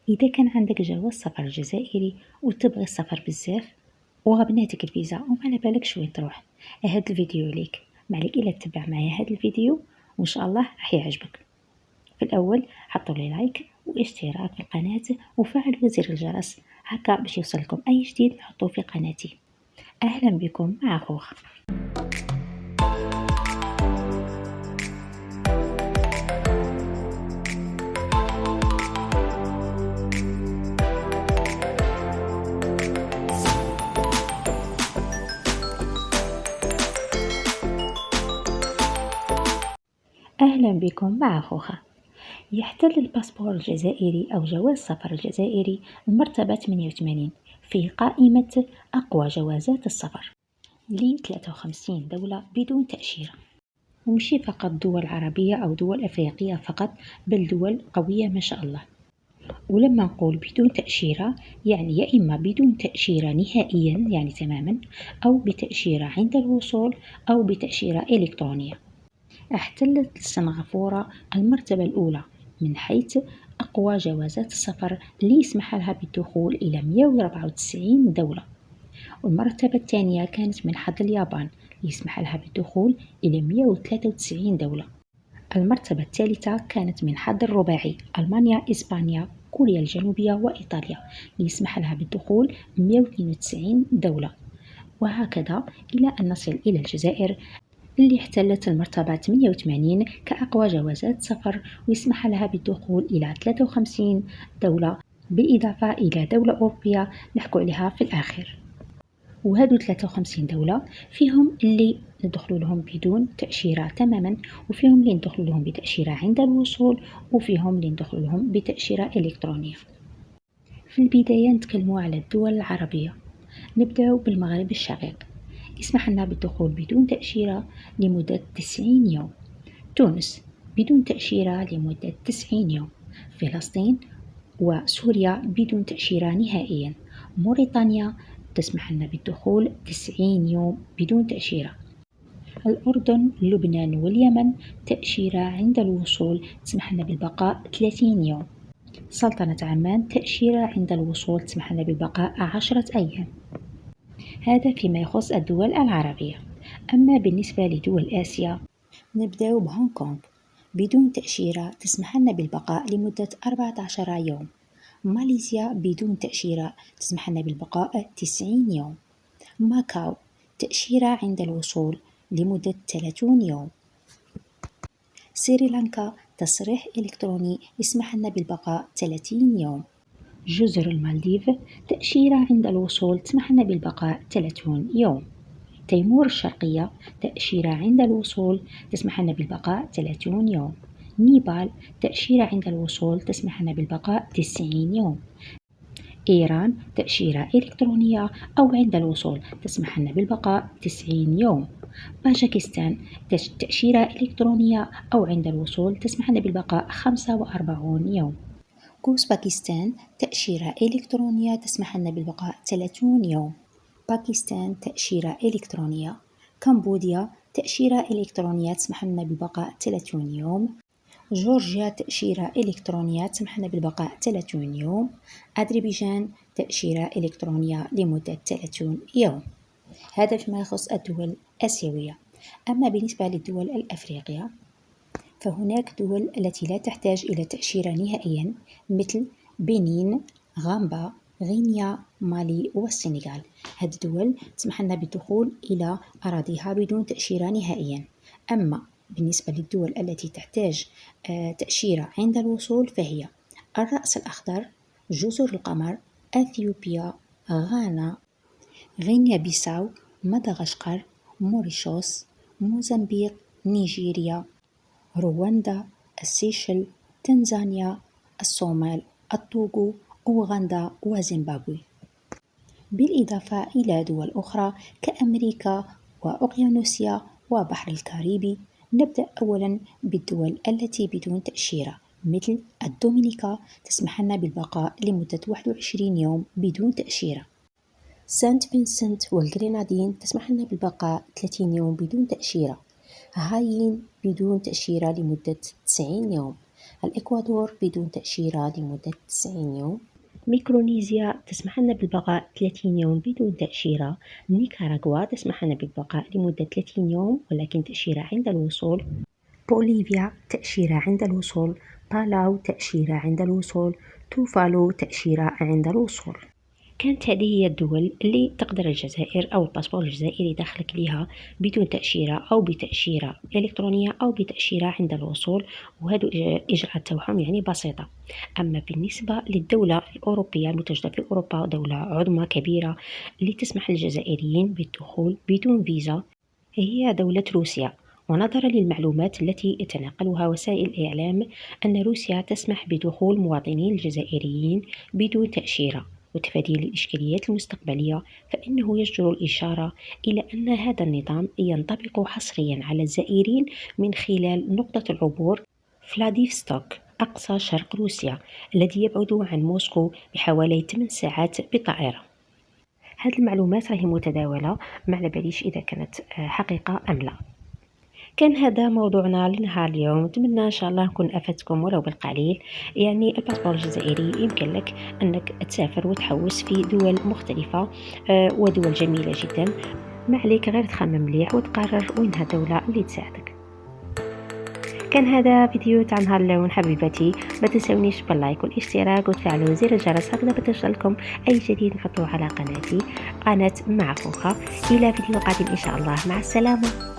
إذا كان عندك جواز سفر جزائري وتبغي السفر بزاف وغبناتك الفيزا وما على بالكش وين تروح، هذا الفيديو ليك. ما عليك إلا تتبع معايا هذا الفيديو وإن شاء الله راح يعجبك. في الأول حطوا لي لايك واشتراك في القناة وفعلوا زر الجرس هكا باش يوصلكم أي جديد نحطوه في قناتي. أهلا بكم مع خوخ. أهلا بكم مع خوخة. يحتل الباسبور الجزائري أو جواز السفر الجزائري المرتبة 88 في قائمة أقوى جوازات السفر ل 53 دولة بدون تأشيرة، ومشي فقط دول عربية أو دول أفريقية فقط، بل دول قوية ما شاء الله. ولما نقول بدون تأشيرة يعني يا إما بدون تأشيرة نهائيا يعني تماما، أو بتأشيرة عند الوصول، أو بتأشيرة إلكترونية. احتلت سنغافورة المرتبة الأولى من حيث أقوى جوازات السفر اللي يسمح لها بالدخول إلى 194 دولة، والمرتبة الثانية كانت من حظ اليابان اللي يسمح لها بالدخول إلى 193 دولة. المرتبة الثالثة كانت من حظ الرباعي ألمانيا، إسبانيا، كوريا الجنوبية وإيطاليا اللي يسمح لها بالدخول 192 دولة، وهكذا إلى أن نصل إلى الجزائر اللي احتلت المرتبة 88 كأقوى جوازات سفر ويسمح لها بالدخول إلى 53 دولة، بالإضافة إلى دولة أوروبية نحكو عليها في الآخر. وهادو 53 دولة فيهم اللي ندخلوا لهم بدون تأشيرة تماما، وفيهم اللي ندخلوا لهم بتأشيرة عند الوصول، وفيهم اللي ندخلوا لهم بتأشيرة إلكترونية. في البداية نتكلموا على الدول العربية. نبدأ بالمغرب الشقيق، يسمح لنا بالدخول بدون تأشيرة لمدة 90 يوم. تونس بدون تأشيرة لمدة 90 يوم. فلسطين وسوريا بدون تأشيرة نهائيا. موريتانيا تسمح لنا بالدخول 90 يوم بدون تأشيرة. الأردن، لبنان واليمن تأشيرة عند الوصول تسمح لنا بالبقاء 30 يوم. سلطنة عمان تأشيرة عند الوصول تسمح لنا بالبقاء 10 أيام. هذا فيما يخص الدول العربية. أما بالنسبة لدول آسيا نبدأ بهونغ كونغ بدون تأشيرة تسمح لنا بالبقاء لمدة 14 يوم. ماليزيا بدون تأشيرة تسمح لنا بالبقاء 90 يوم. ماكاو تأشيرة عند الوصول لمدة 30 يوم. سريلانكا تصريح إلكتروني يسمح لنا بالبقاء 30 يوم. جزر المالديف تأشيرة عند الوصول تسمح لنا بالبقاء 30 يوم. تيمور الشرقية تأشيرة عند الوصول تسمح لنا بالبقاء 30 يوم. نيبال تأشيرة عند الوصول تسمح لنا بالبقاء 90 يوم. إيران تأشيرة إلكترونية أو عند الوصول تسمح لنا بالبقاء 90 يوم. باكستان تأشيرة إلكترونية أو عند الوصول تسمح لنا بالبقاء 45 يوم. أوزبكستان تأشيرة إلكترونية تسمح لنا بالبقاء 30 يوم. باكستان تأشيرة إلكترونية. كمبوديا تأشيرة إلكترونية تسمح لنا بالبقاء 30 يوم. جورجيا تأشيرة إلكترونية تسمح لنا بالبقاء 30 يوم. أذربيجان تأشيرة إلكترونية لمدة 30 يوم. هذا فيما يخص الدول الآسيوية. أما بالنسبة للدول الأفريقية فهناك دول التي لا تحتاج إلى تأشيرة نهائيا مثل بنين، غامبا، غينيا، مالي والسنغال. هذه الدول تسمح لنا بالدخول إلى أراضيها بدون تأشيرة نهائيا. أما بالنسبة للدول التي تحتاج تأشيرة عند الوصول فهي الرأس الأخضر، جزر القمر، أثيوبيا، غانا، غينيا بيساو، مدغشقر، موريشيوس، موزمبيق، نيجيريا، رواندا، السيشل، تنزانيا، الصومال، الطوغو، أوغندا وزيمبابوي، بالإضافة إلى دول أخرى كأمريكا وأوقيانوسيا وبحر الكاريبي. نبدأ أولا بالدول التي بدون تأشيرة مثل الدومينيكا تسمح لنا بالبقاء لمدة 21 يوم بدون تأشيرة. سانت فينسنت والغرينادين تسمح لنا بالبقاء 30 يوم بدون تأشيرة. هايين بدون تأشيرة لمدة 90 يوم. الإكوادور بدون تأشيرة لمدة 90 يوم. ميكرونيزيا تسمح لنا بالبقاء 30 يوم بدون تأشيرة. نيكاراغوا تسمح لنا بالبقاء لمدة 30 يوم ولكن تأشيرة عند الوصول. بوليفيا تأشيرة عند الوصول. بالاو تأشيرة عند الوصول. توفالو تأشيرة عند الوصول. كانت هذه هي الدول اللي تقدر الجزائر أو الباسبور الجزائري دخلك ليها بدون تأشيرة أو بتأشيرة إلكترونية أو بتأشيرة عند الوصول، وهذو إجراءات تاعهم يعني بسيطة. أما بالنسبة للدولة الأوروبية المتواجدة في أوروبا، دولة عظمى كبيرة اللي تسمح للجزائريين بالدخول بدون فيزا، هي دولة روسيا. ونظرا للمعلومات التي يتناقلها وسائل الإعلام أن روسيا تسمح بدخول مواطنين الجزائريين بدون تأشيرة، وتفادي الإشكاليات المستقبلية، فإنه يجدر الإشارة إلى أن هذا النظام ينطبق حصريا على الزائرين من خلال نقطة العبور فلاديفستوك أقصى شرق روسيا، الذي يبعد عن موسكو بحوالي 8 ساعات بالطائرة. هذه المعلومات راهي متداولة، ما على باليش إذا كانت حقيقة أم لا. كان هذا موضوعنا لنهار اليوم، نتمنى إن شاء الله نكون أفدتكم ولو بالقليل. يعني الباسبور الجزائري يمكن لك أنك تسافر وتحوس في دول مختلفة ودول جميلة جدا. ما عليك غير تخمم مليح وتقرر وينها الدولة اللي تساعدك. كان هذا فيديو تاع نهار اللون حبيبتي، ما تنسونيش باللايك والاشتراك وتفعلوا زر الجرس هكذا بتوصلكم اي جديد نحطوه على قناتي، قناة مع خوخة. الى فيديو قادم ان شاء الله، مع السلامة.